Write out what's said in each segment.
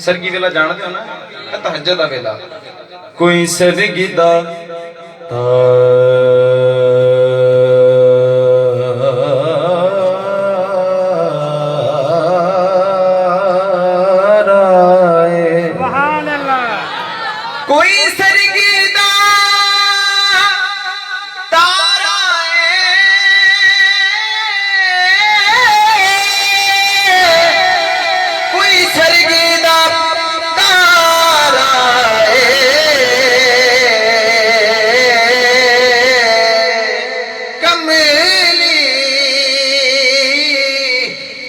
सरगी वेला जानते हो ना, तहज्जुद दा वेला कोई सरगी दा कोई सरगी दा तारा कोई सरगी दा तारा कमली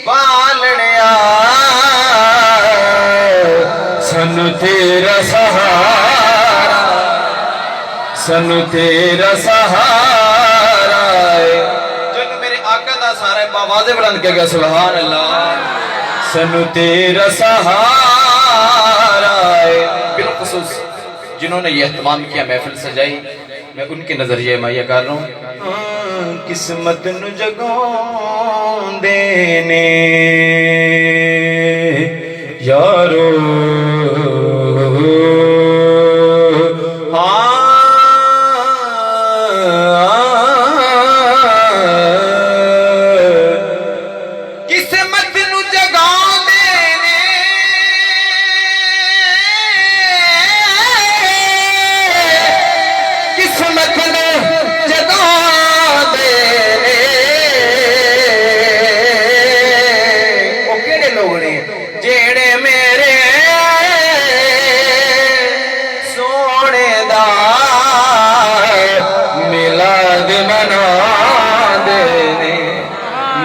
बालणिया सनु तेरा सहारा, सनु तेरा सहारा जो मेरे आका दा सारा बावाज़े बुलंद के गया सुभान अल्लाह। सनु तेरा सहारा बिलखुसूस जिन्होंने ये एहतमाम किया, महफिल सजाई, मैं उनके नजरिए मैया कर रहा हूँ। किस्मत नु जगों देने यारो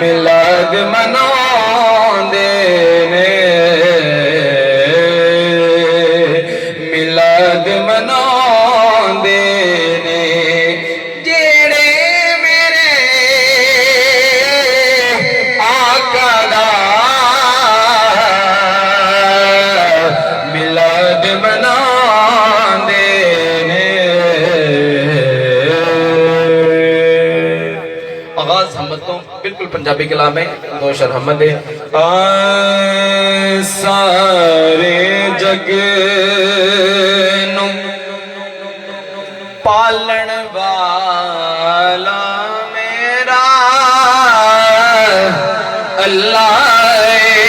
मिलाद मनांदे ने, मिलाद मनांदे ने जेड़े मेरे आका दा मिलाद मनांदे ने। आगाज हमद तो बिल्कुल पंजाबी कलाम है, दो शर हमद है। सारे जग नू पालन वाला मेरा अल्लाह है,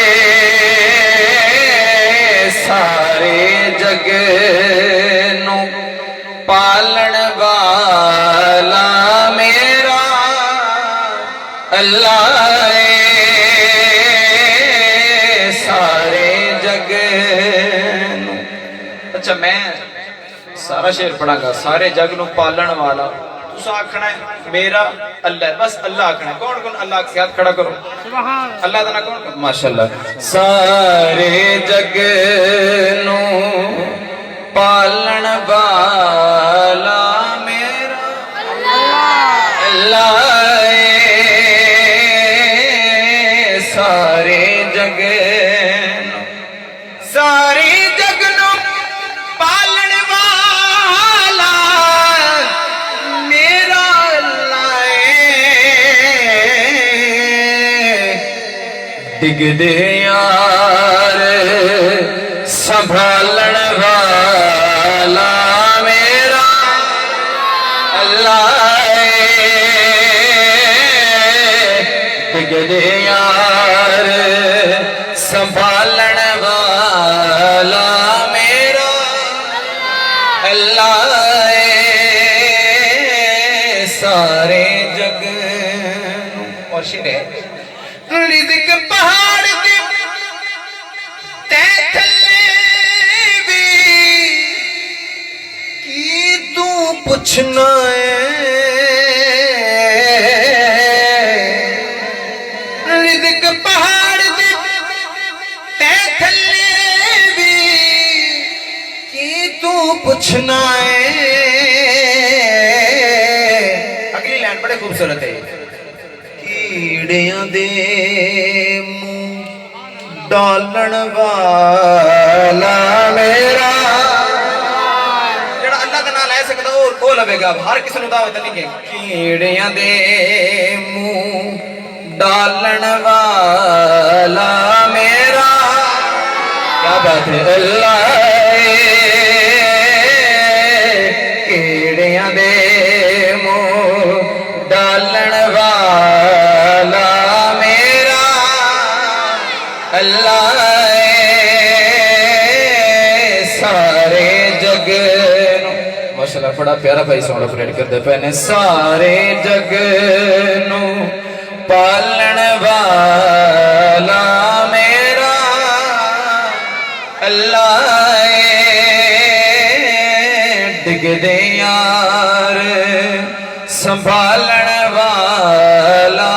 सारे जग नू पालन वाला मेरा अल्लाह सारे जग। अच्छा मैं सारा शेर पढ़ांगा। सारे जग नू पालन वाला तुस आखना है मेरा अल्लाह, बस अल्लाह आखना है। कौन कौन अल्लाह के हाथ खड़ा करो, अल्लाह दा ना कौन, माशाअल्लाह। सारे जग नू पालन वाला मेरा अल्लाह सारे जग, सारे जग नो पालन वाला मेरा अल्लाह डिगदे यार संभालन वाला मेरा अल्लाह डिगदे यार संभालन वाला मेरा अल्लाह सारे जग। और शेर है रिज़्क़ पहाड़ दे तै थल्ले भी की तू पुछना है, रिज़्क़ पहाड़ दे तै थल्ले भी की तू पुछना है। अगली लाइन बड़े खूबसूरत है। कीड़ियां दे मुंह डालन वाला मेरा जेड़ा अल्लाह दा नाम ले सकदा ओ लवेगा, हर किसी नूं दावत नहीं के। कीड़ियां दे मुंह डालन वाला मेरा बात है अल्लाह कीड़ियां दे मुंह डालण वाला मेरा अल्लाह सारे जग माशाअल्लाह बड़ा प्यारा भाई सॉन्ग ऑपरेट करते पे ने सारे जग नू पालण वाला मेरा अल्लाह डिगदे यार संभालण वाला